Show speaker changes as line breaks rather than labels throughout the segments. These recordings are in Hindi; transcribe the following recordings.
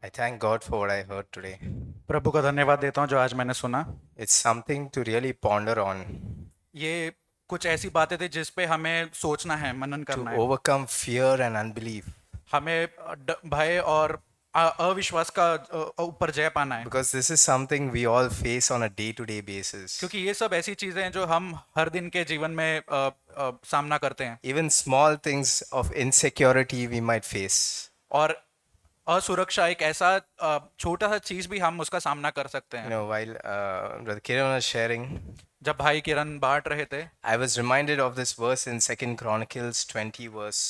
I thank God for what I heard today.
प्रभु का धन्यवाद देता हूँ जो आज मैंने सुना।
It's something to really ponder on,
ये कुछ ऐसी बातें थी जिस पे हमें सोचना है, मनन
to
करना है।
overcome fear and unbelief.
हमें भय और अविश्वास का ऊपर जय पाना है।
Because this is something we all face on a day to day basis.
क्योंकि ये सब ऐसी चीजें हैं जो हम हर दिन के जीवन में सामना करते हैं।
Even small things of insecurity we might face.
और असुरक्षा एक ऐसा छोटा सा चीज भी हम उसका सामना कर सकते हैं।
While Brother Kiran was sharing,
जब भाई किरण बांट रहे थे
I was reminded of this verse in 2nd Chronicles 20, verse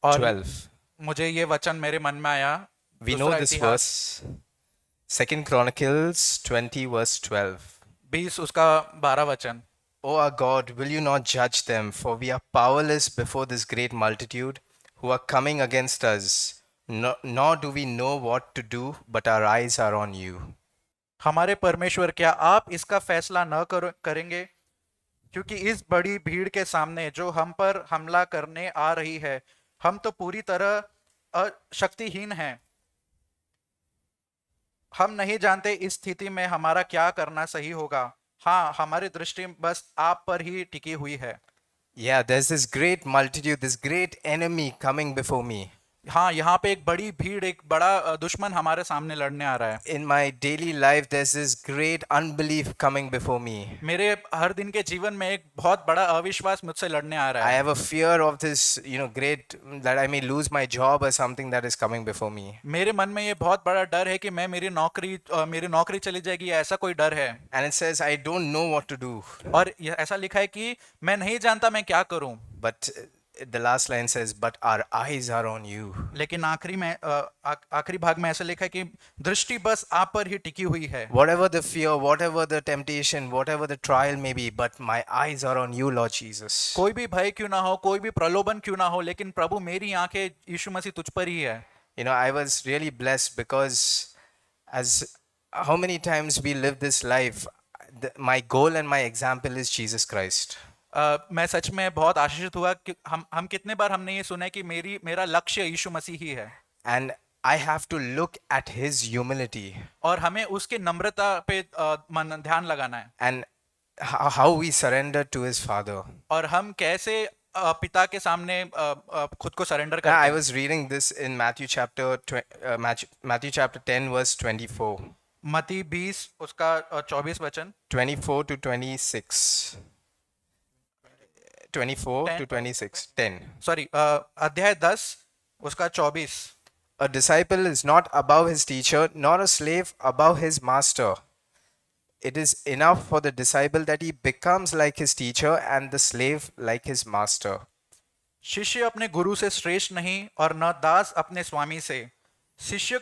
और
12.
मुझे ये वचन मेरे मन में आया।
We know
दूसरा
this
इतिहास
verse, 2nd Chronicles 20, verse 12.
20 उसका 12 वचन।
O our God, will you not judge them? For we are powerless before this great multitude who are coming against us. Nor do we know what to do, but our eyes are on you.
हमारे परमेश्वर, क्या आप इसका फैसला न करेंगे? क्योंकि इस बड़ी भीड़ के सामने जो हम पर हमला करने आ रही है, हम तो पूरी तरह शक्तिहीन हैं। हम नहीं जानते इस स्थिति में हमारा क्या करना सही होगा। हाँ, हमारी दृष्टि बस आप पर ही टिकी हुई है।
Yeah, there's this great multitude, this great enemy coming before me.
हाँ, यहाँ पे एक बड़ी भीड़, एक बड़ा दुश्मन हमारे सामने लड़ने आ रहा है।
In my daily life, there's this great unbelief coming before me.
मेरे हर दिन के जीवन में एक बहुत बड़ा अविश्वास मुझसे लड़ने आ रहा
I
है।
have a fear of this, great, that I may lose my job or something that is coming before me.
मेरे मन में ये बहुत बड़ा डर है कि मैं मेरी नौकरी चली जाएगी, ऐसा कोई डर है।
And it says, I don't know what to do.
और ऐसा लिखा है कि मैं नहीं जानता मैं क्या करूं।
But the last line says, but our eyes are on you.
लेकिन आखिरी भाग में ऐसा लिखा है कि दृष्टि बस आप पर ही टिकी हुई है।
Whatever the fear, whatever the temptation, whatever the trial may be, but my eyes are on you, Lord Jesus.
कोई भी भय क्यों ना हो, कोई भी प्रलोभन क्यों ना हो, लेकिन प्रभु मेरी आंखें यीशु मसीह तुझ पर ही है।
I was really blessed because as how many times we live this life, my goal and my example is Jesus Christ.
मैं सच में बहुत आशीषित हुआ कि हम कितने बार हमने ये सुना है कि मेरा लक्ष्य यीशु मसीह ही है।
And I have to look at his humility
और हमें उसके नम्रता पे ध्यान लगाना है।
and how we surrender to his Father.
और हम कैसे पिता के सामने खुद को सरेंडर करते
I
हैं।
was reading this in Matthew chapter 10, verse 24.
मती 20 उसका 24 वचन।
24 to 26. 24 to
10
26. 10.
सॉरी अध्याय 10 उसका 24।
A disciple is not above his teacher, nor a slave above his master. It is enough for the disciple that he becomes like his teacher and the slave like his master.
शिष्य अपने गुरु से श्रेष्ठ नहीं और न दास अपने स्वामी से। शिष्य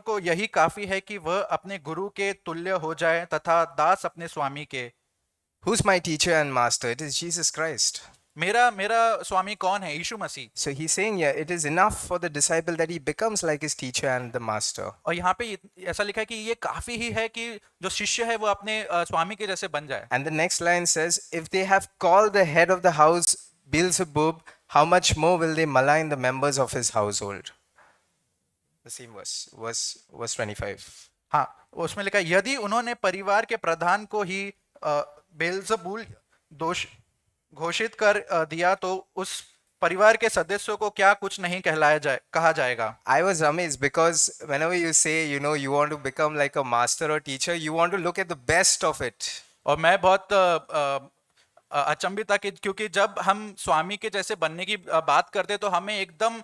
को यही काफी है कि वह अपने गुरु के तुल्य हो जाए तथा दास अपने स्वामी के।
Who's my teacher and master? It is Jesus Christ.
मेरा स्वामी कौन है? यीशु मसीह।
So he's saying here, it is enough for the disciple that he becomes like his teacher and the master.
और यहाँ पे ऐसा लिखा है कि ये काफी ही है कि जो शिष्य है वो अपने स्वामी के जैसे बन जाए।
And the next line says, if they have called the head of the house Beelzebub, how much more will they malign the members of his household? The same verse 25.
हाँ, उसमें लिखा है, यदि उन्होंने परिवार के प्रधान को ही बेल्ज़बूल दोष घोषित कर दिया तो उस परिवार के सदस्यों को क्या कुछ नहीं कहा जाएगा।
I was amazed because whenever you say, you want to become like a master or teacher, you want to look at the best of it.
और मैं बहुत अचंभित था क्योंकि जब हम स्वामी के जैसे बनने की बात करते तो हमें एकदम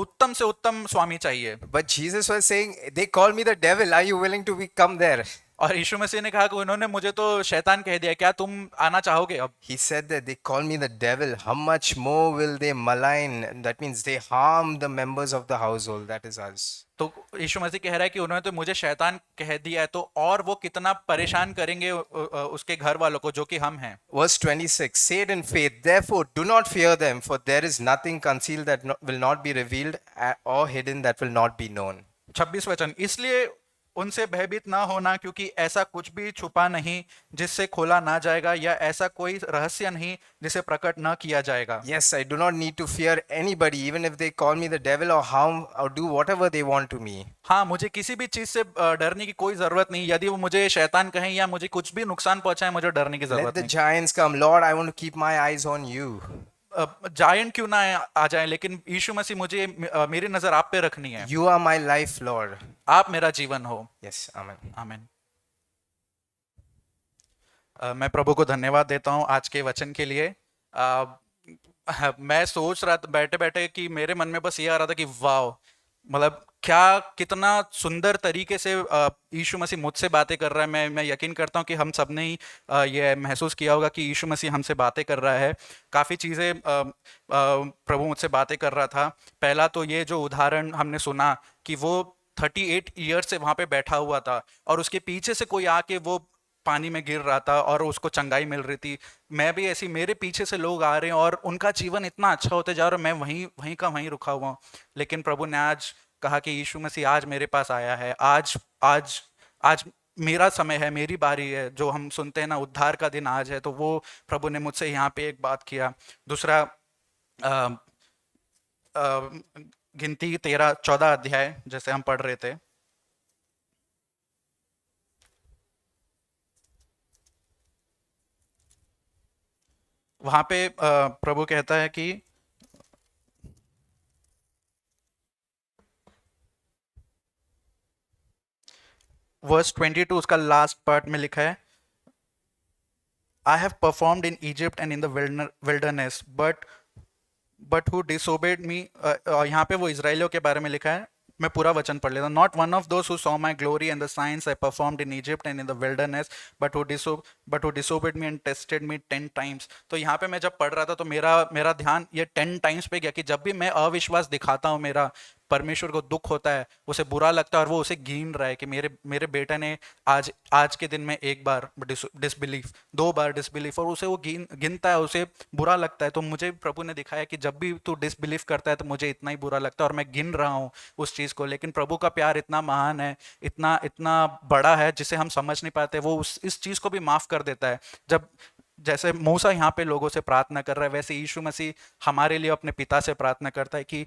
उत्तम से उत्तम स्वामी चाहिए।
But Jesus was saying, they call me the devil. Are you willing to come there?
और यीशु मसीह ने कहा कि उन्होंने मुझे तो शैतान कह दिया, क्या तुम आना चाहोगे अब?
He said that they call me the devil. How much more will they malign? That means they harm the members of the household. That is us.
तो यीशु मसीह कह रहा है कि उन्होंने तो मुझे शैतान कह दिया है, तो और वो कितना परेशान करेंगे उसके घर वालों को जो कि हम हैं।
Verse 26, say it in faith, therefore do not fear them, for there is nothing concealed that will not be revealed or hidden that will not be known.
26 वचन, इसलिए उनसे भयभीत ना होना, क्योंकि ऐसा कुछ भी छुपा नहीं जिससे खोला ना जाएगा, या ऐसा कोई रहस्य नहीं जिसे प्रकट ना किया जाएगा।
Yes, I do not need to fear anybody, even if they call me the devil or harm or do whatever they want to me.
हाँ, मुझे किसी भी चीज से डरने की कोई जरूरत नहीं। यदि वो मुझे शैतान कहें या मुझे कुछ भी नुकसान पहुंचाए, मुझे डरने की
Let
जरूरत
the
नहीं।
giants come. Lord, I want to keep my eyes on you.
Giant क्यों ना आ जाए, लेकिन यीशु मसीह मुझे मेरी नजर आप पे रखनी है।
You are my life, Lord.
आप मेरा जीवन हो।
Yes, Amen.
आमीन। मैं प्रभु को धन्यवाद देता हूँ आज के वचन के लिए। मैं सोच रहा था बैठे बैठे कि मेरे मन में बस ये आ रहा था कि वाह, मतलब क्या कितना सुंदर तरीके से यीशु मसीह मुझसे बातें कर रहा है। मैं यकीन करता हूँ कि हम सब ने ही ये महसूस किया होगा कि यीशु मसीह हमसे बातें कर रहा है। काफ़ी चीज़ें प्रभु मुझसे बातें कर रहा था। पहला तो ये जो उदाहरण हमने सुना कि वो 38 ईयर से वहाँ पे बैठा हुआ था और उसके पीछे से कोई आके वो पानी में गिर रहा था और उसको चंगाई मिल रही थी। मैं भी ऐसी, मेरे पीछे से लोग आ रहे हैं और उनका जीवन इतना अच्छा होते जा रहा है, मैं वहीं वहीं का वहीं रुका हुआ हूँ। लेकिन प्रभु ने आज कहा कि यीशु मसीह आज मेरे पास आया है। आज आज आज मेरा समय है, मेरी बारी है। जो हम सुनते हैं ना, उद्धार का दिन आज है, तो वो प्रभु ने मुझसे यहाँ पे एक बात किया। दूसरा, अ, अ, गिनती 13-14 अध्याय जैसे हम पढ़ रहे थे, वहां पे प्रभु कहता है कि वर्स 22 उसका लास्ट पार्ट में लिखा है, I have performed in Egypt and in the wilderness but who disobeyed me. यहाँ पे वो इजराइलियों के बारे में लिखा है। मैं पूरा वचन पढ़ लेता हूँ। Not one of those who saw my glory and the signs I performed in Egypt and in the wilderness but who disobeyed me and tested me 10 times. तो यहाँ पे मैं जब पढ़ रहा था तो मेरा मेरा ध्यान ये 10 टाइम्स पे गया कि जब भी मैं अविश्वास दिखाता हूँ, मेरा परमेश्वर को दुख होता है, उसे बुरा लगता है और वो उसे गिन रहा है कि मेरे मेरे बेटे ने आज आज के दिन में एक बार डिसबिलीफ, 2 बार डिसबिलीफ, और उसे वो गिनता है, उसे बुरा लगता है। तो मुझे प्रभु ने दिखाया कि जब भी तू डिसबिलीफ करता है तो मुझे इतना ही बुरा लगता है और मैं गिन रहा हूँ उस चीज़ को। लेकिन प्रभु का प्यार इतना महान है, इतना इतना बड़ा है जिसे हम समझ नहीं पाते। वो इस चीज़ को भी माफ़ कर देता है। जब जैसे मूसा यहाँ पे लोगों से प्रार्थना कर रहा है, वैसे यीशु मसीह हमारे लिए अपने पिता से प्रार्थना करता है कि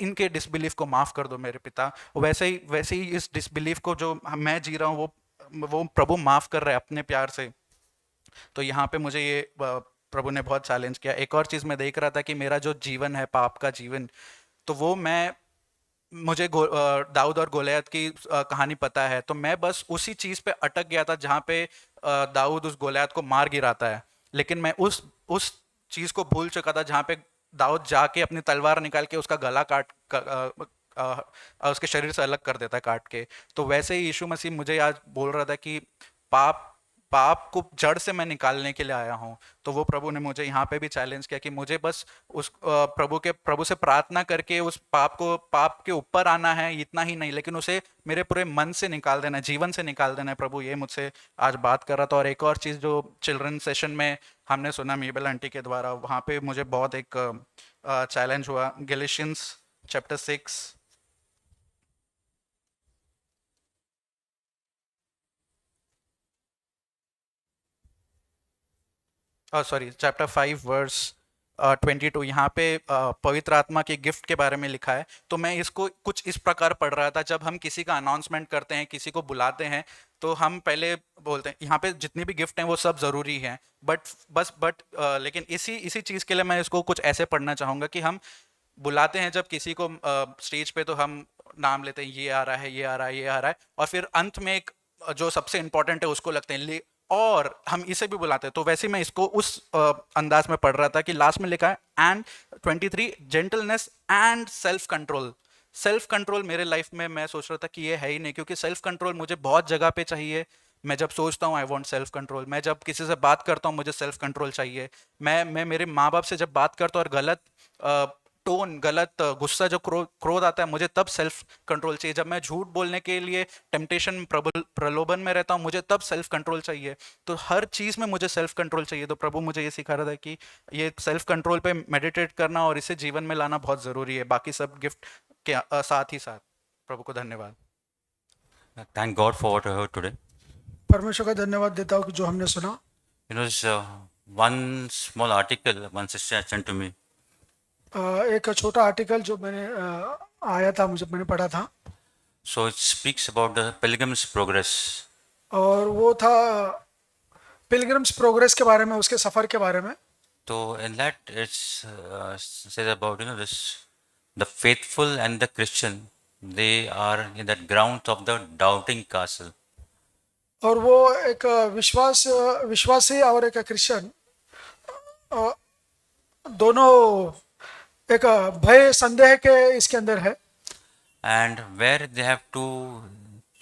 इनके डिसबिलीफ को माफ़ कर दो मेरे पिता। वैसे ही इस डिसबिलीफ को जो मैं जी रहा हूँ वो प्रभु माफ़ कर रहा है अपने प्यार से। तो यहाँ पे मुझे ये प्रभु ने बहुत चैलेंज किया। एक और चीज़ मैं देख रहा था कि मेरा जो जीवन है, पाप का जीवन, तो वो मुझे दाऊद और गोलियत की कहानी पता है। तो मैं बस उसी चीज़ पे अटक गया था जहाँ पे दाऊद उस गोलियत को मार गिराता है। लेकिन मैं उस चीज़ को भूल चुका था जहाँ पे दाऊद जाके अपनी तलवार निकाल के उसका गला उसके शरीर से अलग कर देता है, काट के। तो वैसे ही यीशु मसीह मुझे आज बोल रहा था कि पाप पाप को जड़ से मैं निकालने के लिए आया हूँ। तो वो प्रभु ने मुझे यहाँ पे भी चैलेंज किया कि मुझे बस उस प्रभु से प्रार्थना करके उस पाप के ऊपर आना है, इतना ही नहीं, लेकिन उसे मेरे पूरे मन से निकाल देना है, जीवन से निकाल देना है। प्रभु ये मुझसे आज बात कर रहा था। और एक और चीज़ जो चिल्ड्रन सेशन में हमने सुना मीबल आंटी के द्वारा, वहाँ पे मुझे बहुत एक चैलेंज हुआ। Galatians chapter 6, sorry chapter 5 verse 22, यहाँ पे पवित्र आत्मा के गिफ्ट के बारे में लिखा है। तो मैं इसको कुछ इस प्रकार पढ़ रहा था। जब हम किसी का अनाउंसमेंट करते हैं, किसी को बुलाते हैं, तो हम पहले बोलते हैं यहाँ पे जितनी भी गिफ्ट हैं वो सब ज़रूरी हैं, बट लेकिन इसी इसी चीज़ के लिए मैं इसको कुछ ऐसे पढ़ना चाहूँगा कि हम बुलाते हैं जब किसी को स्टेज पे, तो हम नाम लेते हैं, ये आ रहा है, ये आ रहा है, ये आ रहा है, और फिर अंत में एक जो सबसे इंपॉर्टेंट है उसको लगते हैं और हम इसे भी बुलाते हैं। तो वैसे ही मैं इसको उस अंदाज में पढ़ रहा था कि लास्ट में लिखा है and 23 gentleness and self control. Self control मेरे लाइफ में मैं सोच रहा था कि ये है ही नहीं, क्योंकि सेल्फ कंट्रोल मुझे बहुत जगह पे चाहिए। मैं जब सोचता हूँ आई वांट सेल्फ कंट्रोल, मैं जब किसी से बात करता हूँ मुझे सेल्फ कंट्रोल चाहिए। मैं मेरे माँ बाप से जब बात करता हूँ और गलत टोन, गलत गुस्सा, जो क्रोध आता है, मुझे तब सेल्फ कंट्रोल चाहिए। जब मैं झूठ बोलने के लिए टेम्पटेशन, प्रलोभन में रहता हूँ, मुझे तब सेल्फ कंट्रोल चाहिए। तो हर चीज़ में मुझे सेल्फ कंट्रोल चाहिए। तो प्रभु मुझे ये सिखा रहा था कि ये सेल्फ कंट्रोल पे मेडिटेट करना और इसे जीवन में लाना बहुत ज़रूरी है, बाकी सब गिफ्ट के साथ ही साथ। प्रभु को धन्यवाद।
Thank God for what I heard today.
परमेश्वर का धन्यवाद देता हूँ कि जो हमने सुना।
It's one small article one sister had sent to me.
एक छोटा आर्टिकल जो मैंने आया था, मैंने पढ़ा था,
So it speaks about the pilgrim's progress.
और वो था पिलग्रिम्स प्रोग्रेस के बारे में, उसके सफ़र के बारे में।
So in that it's says about this the faithful and the Christian, they are in that ground of the doubting castle.
और वो एक विश्वासी और एक क्रिश्चियन दोनों एक भय संदेह के इसके अंदर है,
And where they have to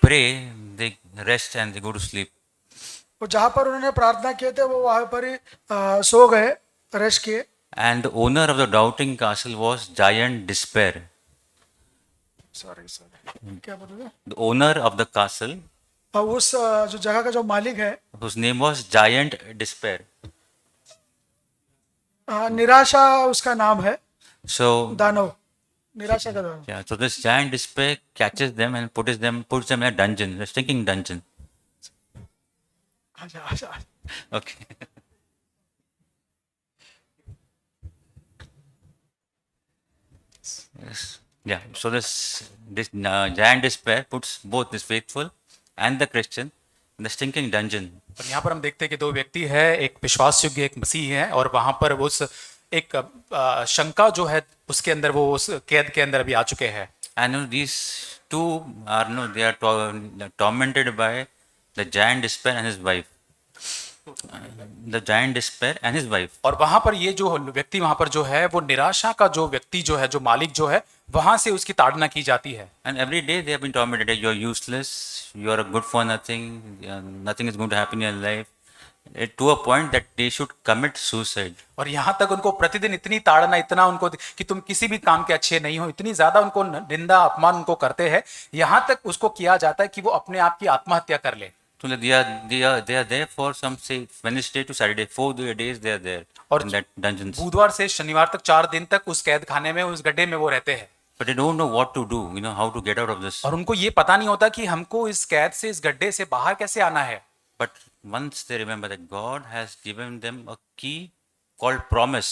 pray, they rest and they go to sleep.
वो जहाँ पर उन्होंने प्रार्थना किए थे वो वहाँ पर ही सो गए, रेस्ट किए।
And the owner of the doubting castle was giant despair.
Sorry क्या बोल रहे
The owner of the castle,
थे? उस जो जगह का जो मालिक है,
whose name was Giant Despair.
निराशा उसका नाम है,
So
दानव, निराशा का दानव।
yeah, so this Giant Despair catches them and puts them in a dungeon, a stinking dungeon.
अच्छा अच्छा,
Okay. Yes. Yeah. So this Giant Despair puts both this faithful and the Christian in the stinking dungeon.
और यहाँ पर हम देखते हैं कि दो व्यक्ति है, एक विश्वास योग्य एक मसीह है, और वहां पर वो उस एक शंका जो है उसके अंदर वो उस कैद के अंदर अभी आ चुके हैं।
And these two are they are tormented by the Giant Despair and his wife. The Giant Despair and his wife.
और वहां पर ये जो व्यक्ति वहां पर जो है वो निराशा का जो व्यक्ति जो है, जो मालिक जो है, वहां से उसकी ताड़ना की जाती है।
And every day they have been tormented. You're useless. You're good for nothing. Nothing is going to happen in your life. To a point that they should commit suicide.
और यहाँ तक उनको प्रतिदिन इतनी ताड़ना, इतना उनको कि तुम किसी भी काम के अच्छे नहीं हो, इतनी ज्यादा उनको निंदा अपमान उनको करते हैं, यहाँ तक उसको किया जाता है कि वो अपने आप की आत्महत्या कर ले।
So they are there for some say Wednesday to Saturday, 4 days they are there
और
in that dungeons.
बुधवार से शनिवार तक 4 दिन तक उस कैद खाने में, उस गड्ढे में वो रहते हैं।
But they don't know what to do, how to get out of this.
और उनको ये पता नहीं होता कि हमको इस कैद से, इस गड्ढे से बाहर कैसे आना है।
But once they remember that God has given them a key called promise.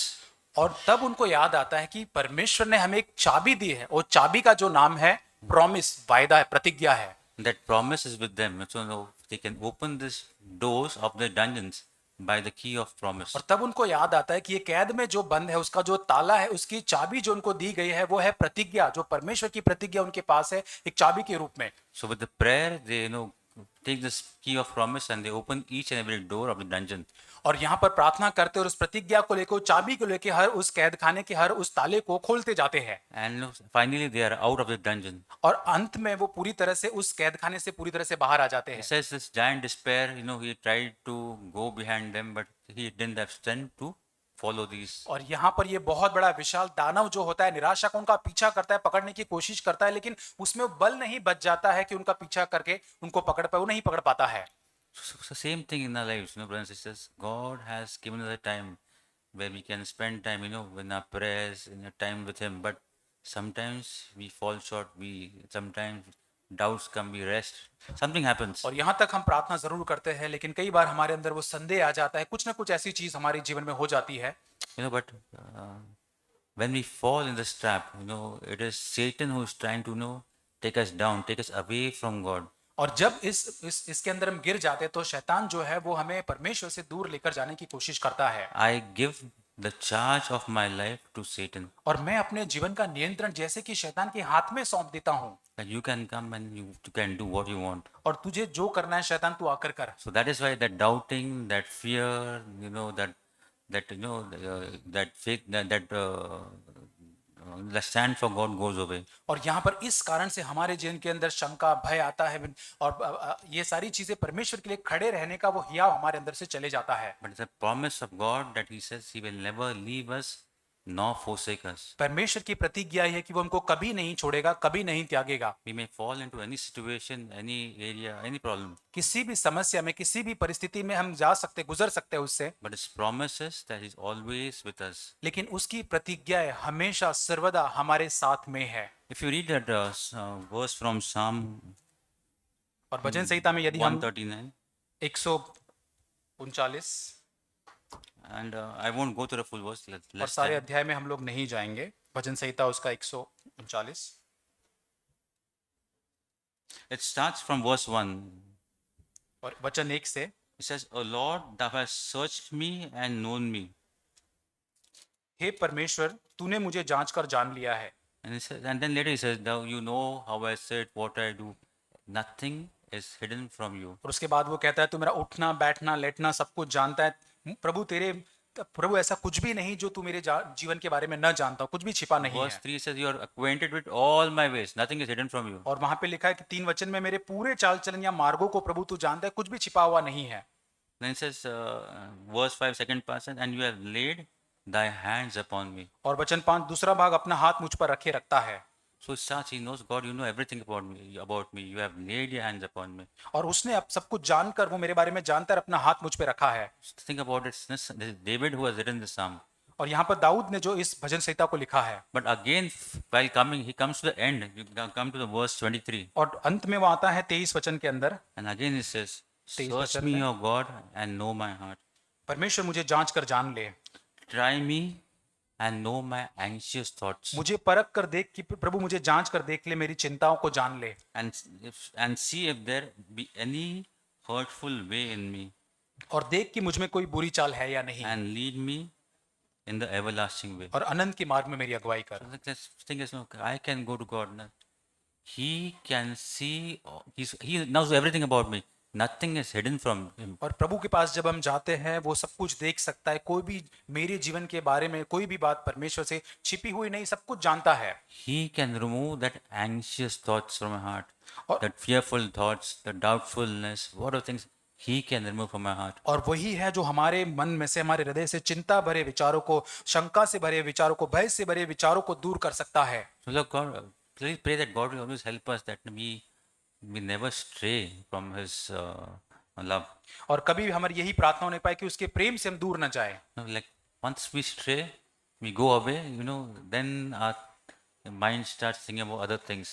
और तब उनको याद आता है कि परमेश्वर ने हमें एक चाबी दी है, और चाबी का जो नाम है प्रॉमिस, वायदा है, प्रतिज्ञा है।
That promise is with them. So they can open these doors of the dungeons by the key of promise.
और तब उनको याद आता है कि ये कैद में जो बंद है, उसका जो ताला है, उसकी चाबी जो उनको दी गई है वो है प्रतिज्ञा, जो परमेश्वर की प्रतिज्ञा उनके पास है एक चाबी के रूप में।
So with the prayer, they take this key of promise and they open each and every door of the dungeon.
और यहाँ पर प्रार्थना करते और उस प्रतिज्ञा को लेकर, चाबी को लेकर हर उस कैद खाने के हर उस ताले को खोलते जाते हैं।
And finally they are out of the dungeon.
और अंत में वो पूरी तरह से उस कैद खाने से पूरी तरह से बाहर आ जाते
It
हैं।
says this giant despair, he tried to go behind them, but he didn't have strength to follow these.
और यहाँ पर ये बहुत बड़ा विशाल दानव जो होता है, निराशा को उनका पीछा करता है, पकड़ने की कोशिश करता है, लेकिन उसमें बल नहीं बच जाता है कि उनका पीछा करके उनको पकड़ पाए, वो नहीं पकड़ पाता है।
So same thing in our lives, brothers and sisters. God has given us a time where we can spend time, in our prayers, in a time with Him. But sometimes we fall short. Sometimes doubts come, we rest. Something happens.
और यहाँ तक हम प्रार्थना जरूर करते हैं, लेकिन कई बार हमारे अंदर वो संदेह आ जाता है, कुछ ना कुछ ऐसी चीज हमारे जीवन में हो जाती है।
But when we fall in this trap, it is Satan who is trying to, take us down, take us away from God.
और जब इसके अंदर हम गिर जाते हैं तो शैतान जो है वो हमें परमेश्वर से दूर लेकर जाने की कोशिश करता है।
I give the charge of my life to Satan.
और मैं अपने जीवन का नियंत्रण जैसे कि शैतान के हाथ में सौंप देता हूँ।
That you can come and you can do what you want.
और तुझे जो करना है शैतान तू आकर कर।
So that is why that doubting, that fear, that faith, the stand for God goes away.
और यहाँ पर इस कारण से हमारे जीवन के अंदर शंका, भय आता है, और ये सारी चीजें परमेश्वर के लिए खड़े रहने का वो हियाव हमारे अंदर से चले जाता है।
But it's a promise of God that He says He will never leave us nor forsake us.
परमेश्वर की प्रतिज्ञा है कि वो हमको कभी नहीं छोड़ेगा, कभी नहीं त्यागेगा।
We may fall into any situation, any area, any problem.
किसी भी समस्या में, किसी भी परिस्थिति में हम जा सकते, गुजर सकते हैं उससे।
But His promises that He's always with us.
लेकिन उसकी प्रतिज्ञा हमेशा सर्वदा हमारे साथ में है।
If you read that verse from Psalm
और भजन संहिता में यदि हम
139.
139
And I won't go to the full verse.
और
Let's
सारे अध्याय में हम लोग नहीं जाएंगे, भजन संहिता उसका 139
It starts from verse 1.
और वचन 1 से
It says, O Lord, thou hast searched me and known me.
हे परमेश्वर, तूने मुझे जांच कर जान लिया है।
And, and then later he says, thou you know how I sit, what I do. Nothing is hidden from you.
और उसके बाद वो कहता है, तू मेरा उठना बैठना लेटना सब कुछ जानता है। प्रभु ऐसा कुछ भी नहीं जो तू मेरे जीवन के बारे में न जानता हो, कुछ भी छिपा नहीं
Verse
है।
3 says, you are acquainted with all my ways. Nothing is hidden from you.
और वहां पे लिखा है कि 3 वचन में मेरे पूरे चाल चलन या मार्गों को प्रभु तू जानता है, कुछ भी छिपा हुआ नहीं है।
Then it says, verse 5, second person, and you have laid thy hands upon me.
और वचन 5 दूसरा भाग, अपना हाथ मुझ पर रखे रखता है।
So it starts, he knows, God, you know everything about me. You have laid your hands upon me.
और उसने अब सब कुछ जानकर वो मेरे बारे में जानकर अपना हाथ मुझ पे रखा है।
Think about it. This is David who has written this psalm.
और यहाँ पर दाऊद ने जो इस भजन संहिता को लिखा है।
But again, while coming, he comes to the end. You come to the verse 23.
और अंत में वो आता है 23 वचन के अंदर,
And again he says,
23
search
वचन
me,
में।
O God, and know my heart.
परमेश्वर मुझे जांच कर जान ले,
Try me and know my anxious thoughts.
मुझे परख कर देख कि प्रभु मुझे जांच कर देख ले, मेरी चिंताओं को जान ले,
And see if there be any hurtful way in me.
और देख कि मुझ में कोई बुरी चाल है या नहीं,
And lead me in the everlasting way.
और अनंत के मार्ग में मेरी अगुवाई कर।
So this thing is, no, I can go to God. No? He can see, he knows everything about me. Nothing is hidden from him.
और प्रभु के पास जब हम जाते हैं, वो सब कुछ देख सकता है, कोई भी मेरे जीवन के बारे में कोई भी बात परमेश्वर से छिपी हुई नहीं, सब कुछ जानता है।
He can remove that anxious thoughts from my heart,
और-
that fearful thoughts, the doubtfulness, what are things He can remove from my heart.
और वही है जो हमारे मन में से, हमारे हृदय से चिंता भरे विचारों को, शंका से भरे विचारों को, भय से भरे विचारों को दूर कर सकता है।
So Lord God, please pray that God will always help us, that we never stray from His love.
और कभी भी हमारी यही प्रार्थना होने पाए कि उसके प्रेम से हम दूर न जाए।
You know, like once we stray, we go away, then our mind starts thinking about other things.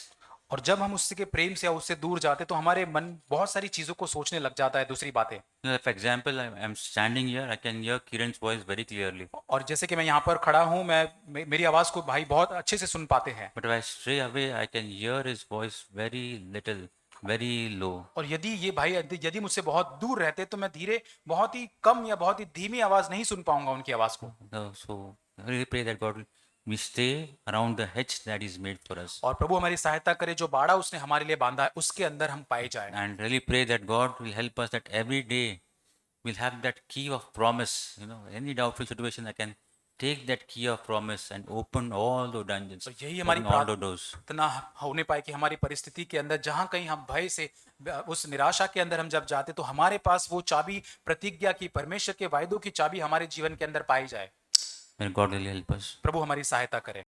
और जब हम उसके प्रेम से या उससे दूर जाते तो हमारे मन बहुत सारी चीजों को सोचने लग जाता है, दूसरी बातें।
For example, I'm standing here, I can hear Kiran's voice very clearly.
और जैसे कि मैं यहाँ पर खड़ा हूँ, मेरी आवाज को भाई बहुत अच्छे से सुन पाते हैं।
But if I stray away, I can hear his voice very little, very low.
और यदि ये भाई यदि मुझसे बहुत दूर रहते तो मैं धीरे, बहुत ही कम या बहुत ही धीमी आवाज नहीं सुन पाऊंगा उनकी आवाज को।
So I really pray that God will we stay around the hedge that is made for us.
और प्रभु हमारी सहायता करे, जो बाड़ा उसने हमारे लिए बांधा है उसके अंदर हम पाए जाए।
And really pray that God will help us, that every day we'll have that key of promise. Any doubtful situation, I can take that key of promise and open all the dungeons,
तो यही हमारी
open all the doors.
प्रार्थना होने पाए कि हमारी परिस्थिति के अंदर जहां कहीं हम भय से, उस निराशा के अंदर हम जब जाते तो हमारे पास वो चाबी, प्रतिज्ञा की, परमेश्वर के वायदों की चाबी हमारे जीवन के अंदर पाई जाए।
May God really help us.
प्रभु हमारी सहायता करे।